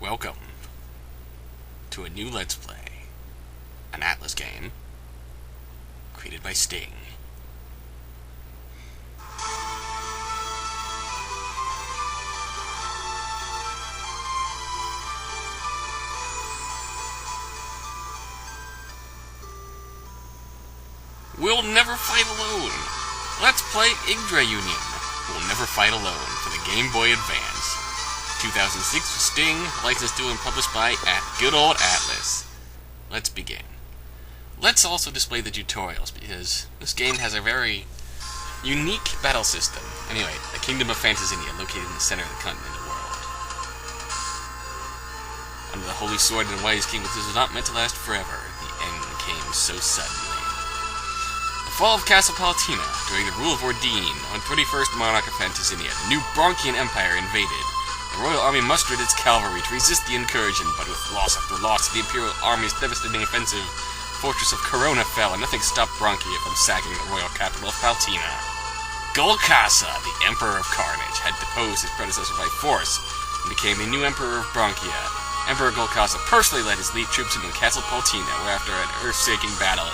Welcome to a new Let's Play, an Atlas game, created by Sting. We'll never fight alone! Let's play Yggdra Union. We'll never fight alone for the Game Boy Advance. 2006 with Sting, licensed to and published by Good Old Atlas. Let's begin. Let's also display the tutorials, because this game has a very unique battle system. Anyway, the Kingdom of Phantasynia, located in the center of the continental world. Under the Holy Sword and Wise King, but this was not meant to last forever. The end came so suddenly. The fall of Castle Palatina, during the rule of Ordine, on 21st Monarch of Phantasynia, the new Bronchian Empire invaded. The royal army mustered its cavalry to resist the incursion, but with loss after loss, the imperial army's devastating offensive, the fortress of Corona fell, and nothing stopped Bronchia from sacking the royal capital of Palatina. Golkassa, the Emperor of Carnage, had deposed his predecessor by force, and became the new Emperor of Bronchia. Emperor Golkassa personally led his elite troops into Castle Palatina, where after an earth-shaking battle,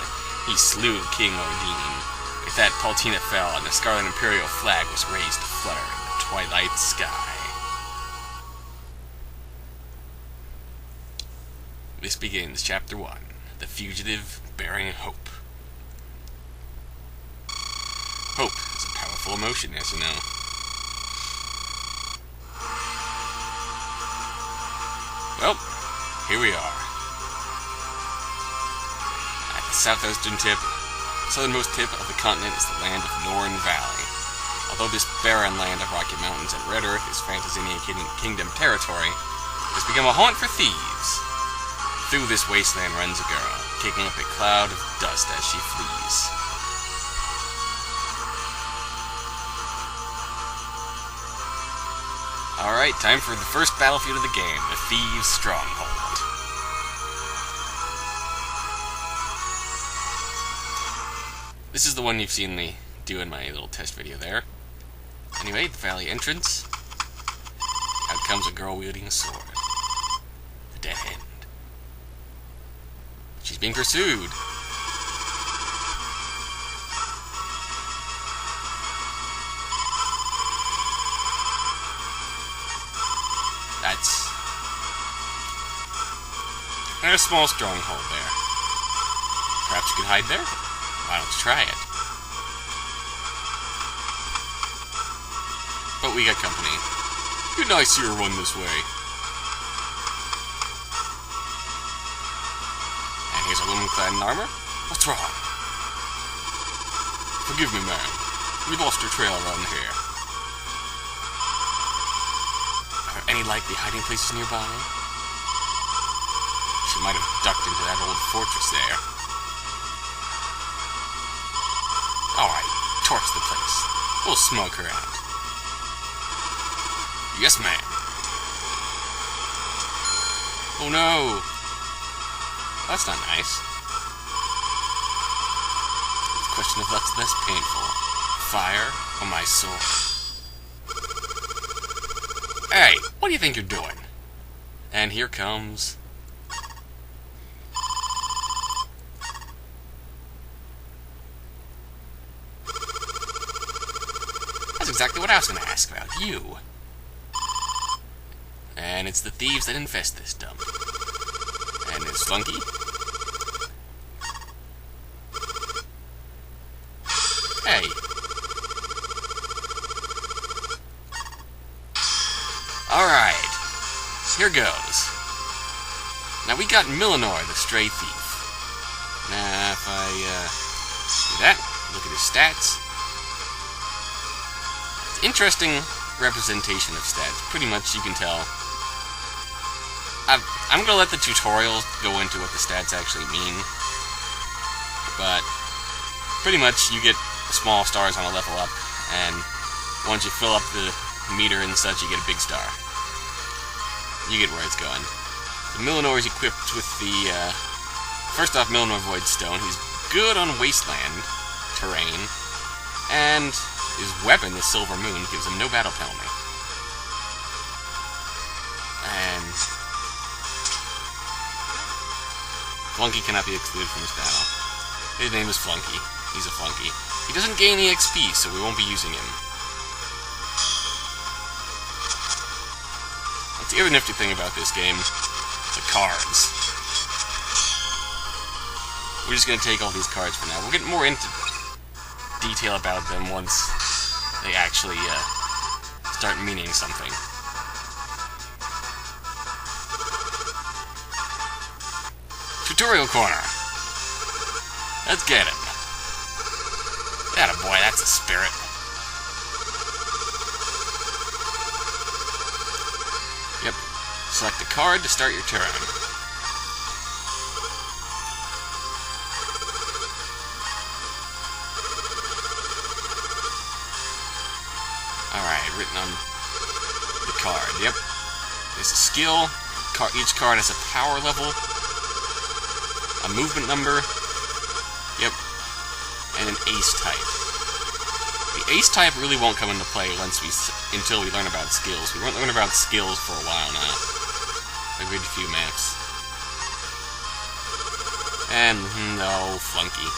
he slew King Ordine. With that, Palatina fell, and the Scarlet Imperial flag was raised to flutter in the twilight sky. This begins Chapter 1, The Fugitive Bearing Hope. Hope is a powerful emotion, as you know. Well, here we are. At the southernmost tip of the continent is the land of Norn Valley. Although this barren land of rocky mountains and red earth is Phantasynia Kingdom territory, it has become a haunt for thieves. Through this wasteland runs a girl, kicking up a cloud of dust as she flees. Alright, time for the first battlefield of the game, the Thieves' Stronghold. This is the one you've seen me do in my little test video there. Anyway, the valley entrance. Out comes a girl wielding a sword. The dead end. She's being pursued. That's a small stronghold there. Perhaps you could hide there? Why don't you try it? But we got company. Good night, see her run this way. Here's a woman clad in armor. What's wrong? Forgive me, ma'am. We lost your trail around here. Are there any likely hiding places nearby? She might have ducked into that old fortress there. Alright, torch the place. We'll smoke her out. Yes, ma'am. Oh no! That's not nice. The question of what's less painful, fire or my sword. Hey, what do you think you're doing? And here comes... That's exactly what I was going to ask about, you. And it's the thieves that infest this dump. And it's funky. Hey. Alright. Here goes. Now we got Milanor, the stray thief. Now if I do that, look at his stats. Interesting representation of stats. Pretty much you can tell. I'm going to let the tutorials go into what the stats actually mean, but pretty much you get small stars on a level up, and once you fill up the meter and such, you get a big star. You get where it's going. The Milanor is equipped with the, first off, Milanor Void Stone. He's good on wasteland terrain, and his weapon, the Silver Moon, gives him no battle penalty. And Flunky cannot be excluded from this battle. His name is Flunky. He's a flunky. He doesn't gain EXP, so we won't be using him. That's the other nifty thing about this game. The cards. We're just going to take all these cards for now. We'll get more into detail about them once they actually start meaning something. Tutorial corner. Let's get him. Attaboy, that's a spirit. Yep. Select a card to start your turn. Alright, written on the card. Yep. There's a skill. Each card has a power level. A movement number. Yep. And an ace type. The ace type really won't come into play until we learn about skills. We won't learn about skills for a while now. A good few maps. And no, Flunky.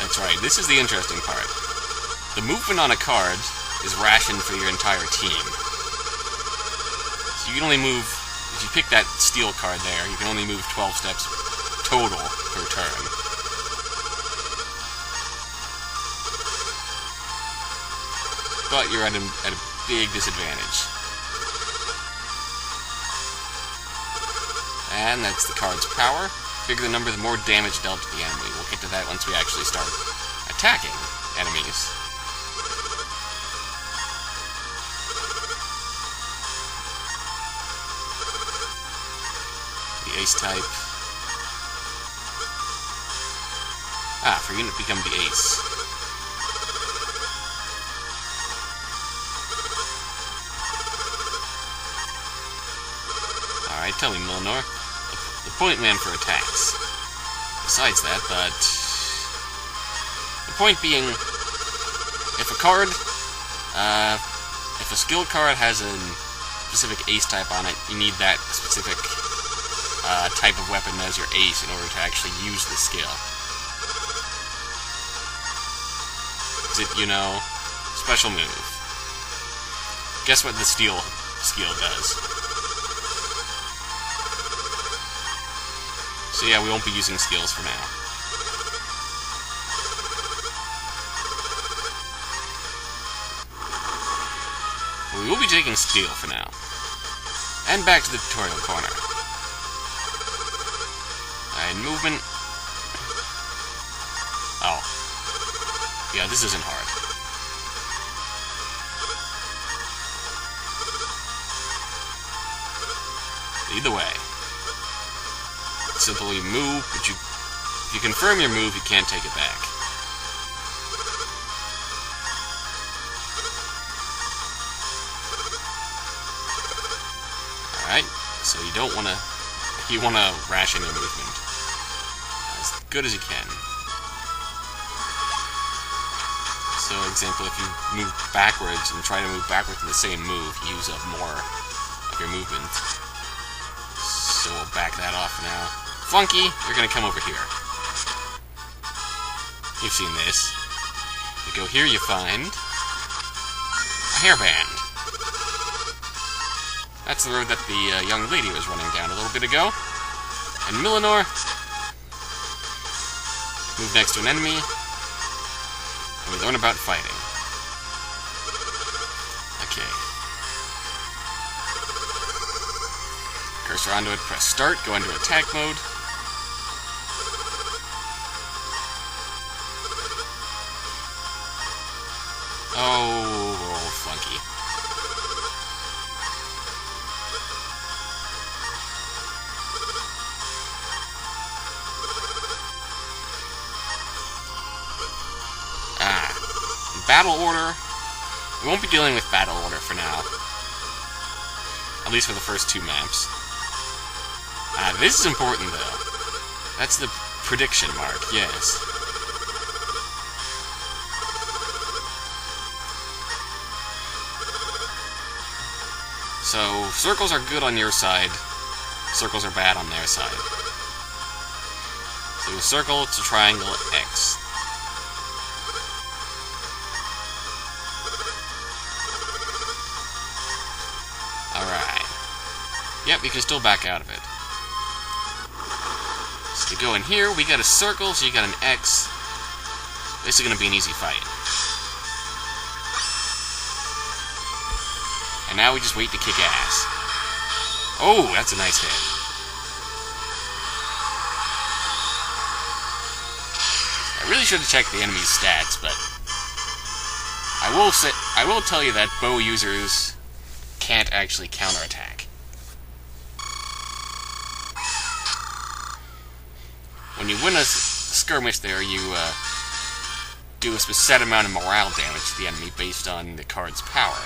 That's right, this is the interesting part. The movement on a card is rationed for your entire team. So you can only move, if you pick that steel card there, you can only move 12 steps total per turn. But you're at a big disadvantage. And that's the card's power. Bigger the number, the more damage dealt to the enemy. We'll get to that once we actually start attacking enemies. The ace type. For unit become the ace. Alright, tell me, Milanor. The point man for attacks. Besides that, but the point being, if a skill card has a specific ace type on it, you need that specific type of weapon as your ace in order to actually use the skill. Is it, special move? Guess what the steel skill does? So yeah, we won't be using skills for now. We will be taking steel for now. And back to the tutorial corner. And movement. Oh. Yeah, this isn't hard. Either way. Simply move, but if you confirm your move, you can't take it back. Alright, so you wanna ration your movement as good as you can. So, example, if you move backwards and try to move backwards in the same move, you use up more of your movement. So we'll back that off now. Flunky, you're gonna come over here. You've seen this. You go here, you find a hairband. That's the road that the young lady was running down a little bit ago. And Milanor, move next to an enemy, and we learn about fighting. Okay. Cursor onto it, press start, go into attack mode. Oh, Flunky. Battle order. We won't be dealing with battle order for now. At least for the first two maps. This is important, though. That's the prediction mark, yes. So, circles are good on your side, circles are bad on their side. So a circle, it's a triangle, X. Alright. Yep, you can still back out of it. So you go in here, we got a circle, so you got an X. This is going to be an easy fight. And now we just wait to kick ass. Oh, that's a nice hit. I really should have checked the enemy's stats, but I will tell you that bow users can't actually counterattack. When you win a skirmish there, you do a set amount of morale damage to the enemy based on the card's power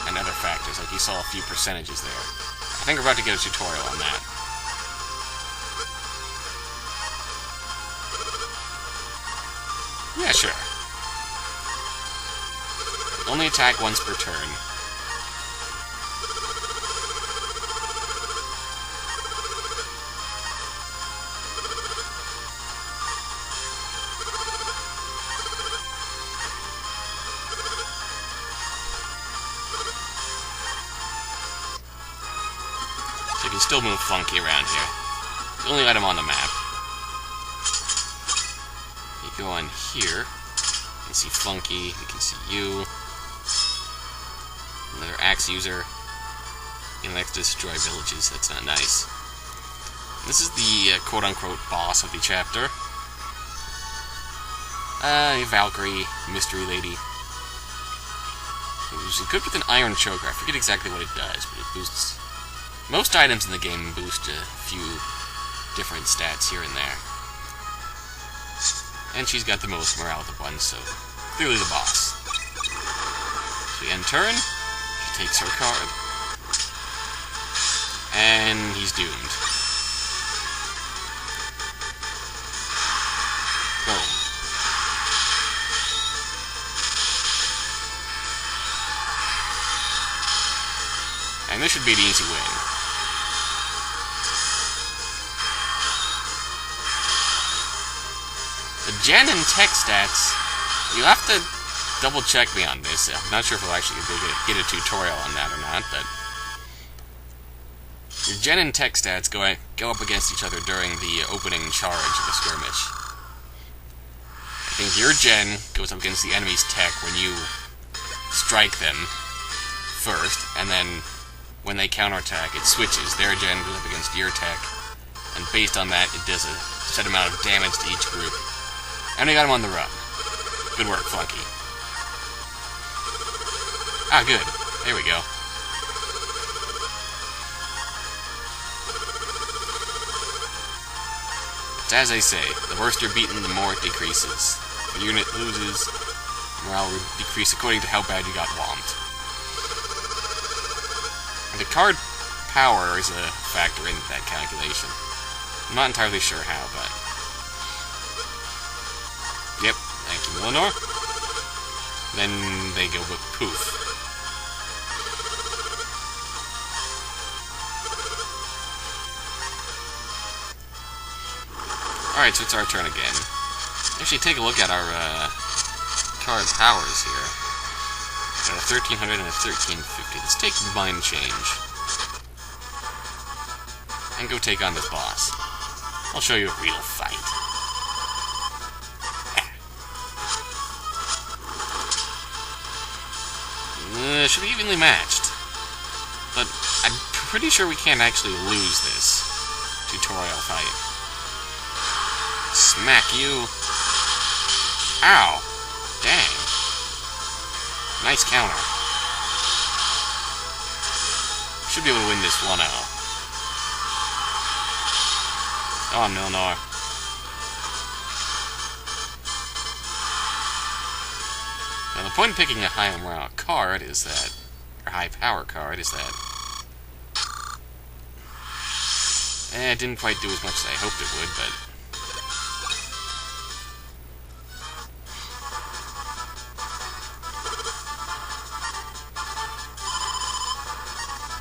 and other factors, like you saw a few percentages there. I think we're about to get a tutorial on that. Yeah, sure. Only attack once per turn. So you can still move funky around here. The only item on the map. You go on here, you can see Funky, you can see you. Another axe user. He likes to destroy villages, that's not nice. This is the quote-unquote boss of the chapter. Valkyrie, mystery lady. Who's equipped with an iron choker. I forget exactly what it does, but it boosts... Most items in the game boost a few different stats here and there. And she's got the most morale of the ones, so clearly the boss. So we end turn, she takes her card, and he's doomed. Boom. And this should be the easy win. The gen and tech stats, you have to double check me on this. I'm not sure if we'll actually get a tutorial on that or not, but your gen and tech stats go up against each other during the opening charge of the skirmish. I think your gen goes up against the enemy's tech when you strike them first, and then when they counterattack, it switches. Their gen goes up against your tech, and based on that, it does a set amount of damage to each group. And we got him on the run. Good work, Funky. Ah, good. There we go. It's as they say, the worse you're beaten, the more it decreases. If a unit loses, morale will decrease according to how bad you got whomped. The card power is a factor in that calculation. I'm not entirely sure how, but... Yep, thank you, Milanor. Then they go with poof. Alright, so it's our turn again. Actually, take a look at our card powers here. Got a 1300 and a 1350. Let's take Mind Change. And go take on this boss. I'll show you a real fight. Should be evenly matched. But I'm pretty sure we can't actually lose this tutorial fight. Smack you. Ow! Dang. Nice counter. Should be able to win this 1-0. Come on, Milanor. Now, the point of picking a high morale card is that, or high power card, is that it didn't quite do as much as I hoped it would, but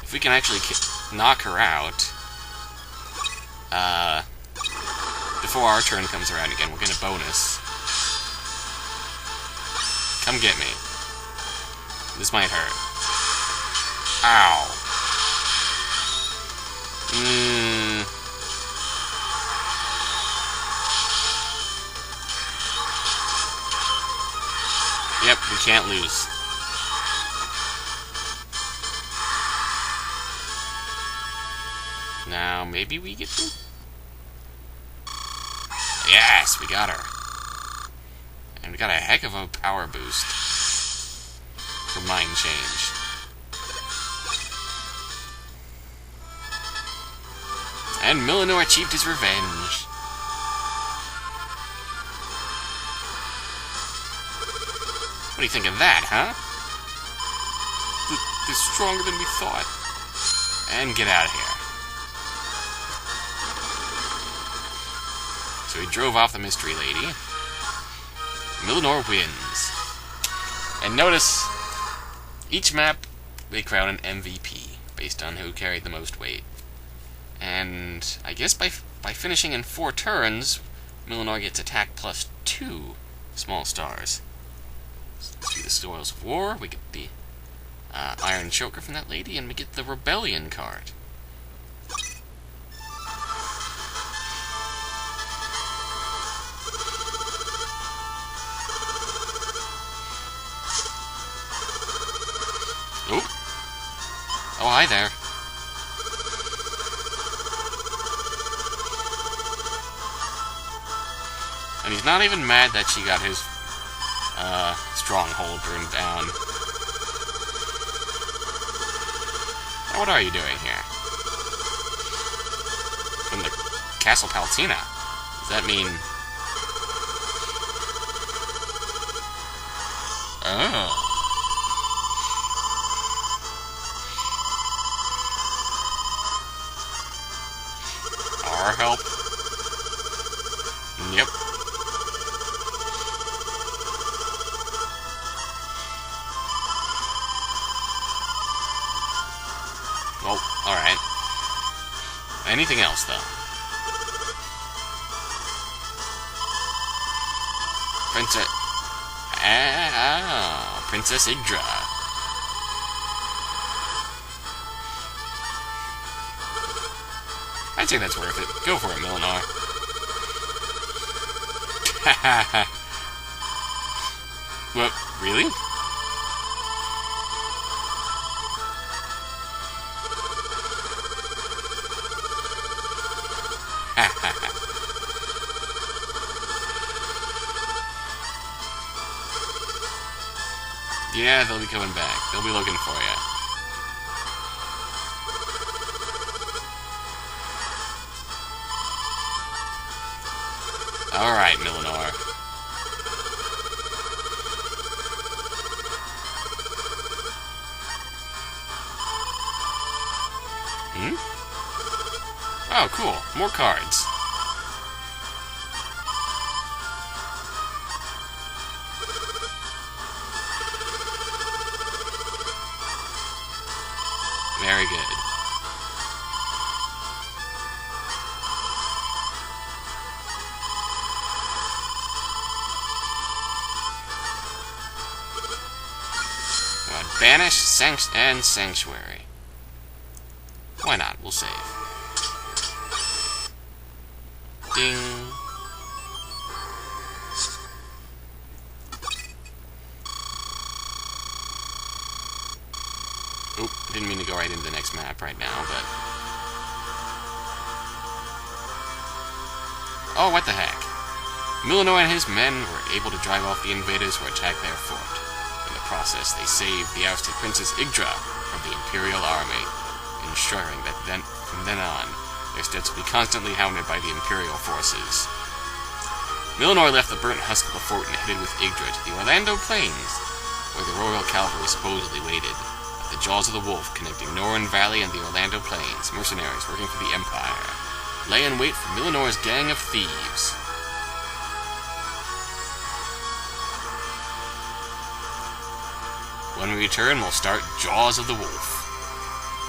If we can actually knock her out, before our turn comes around again, we'll get a bonus. Come get me. This might hurt. Ow. Yep, we can't lose. Now, maybe we get to... Yes, we got her. And we got a heck of a power boost for Mind Change. And Milanor achieved his revenge. What do you think of that, huh? They're stronger than we thought. And get out of here. So he drove off the mystery lady. Milanor wins. And notice, each map, they crown an MVP, based on who carried the most weight. And I guess by finishing in 4 turns, Milanor gets attack plus 2 small stars. Let's do the Spoils of War, we get the Iron Choker from that lady, and we get the Rebellion card. Oh, hi there. And he's not even mad that she got his stronghold burned down. Now, what are you doing here? From the Castle Paltina. Does that mean... Oh. Our help? Yep. Well, alright. Anything else, though? Princess Yggdra. I'd say that's worth it. Go for it, Milanor. What? Really? Yeah, they'll be coming back. They'll be looking for you. Alright, Milanor. Oh, cool. More cards. Very good. Banish, and Sanctuary. Why not? We'll save. Ding. Oop, didn't mean to go right into the next map right now, but... Oh, what the heck. Milanor and his men were able to drive off the invaders who attacked their fort. In the process, they saved the ousted Princess Yggdra from the Imperial army, ensuring that from then on, their steps would be constantly hounded by the Imperial forces. Milanor left the burnt husk of the fort and headed with Yggdra to the Orlando Plains, where the Royal Cavalry supposedly waited. At the jaws of the wolf connecting Norrin Valley and the Orlando Plains, mercenaries working for the Empire lay in wait for Milanor's gang of thieves. When we return, we'll start Jaws of the Wolf.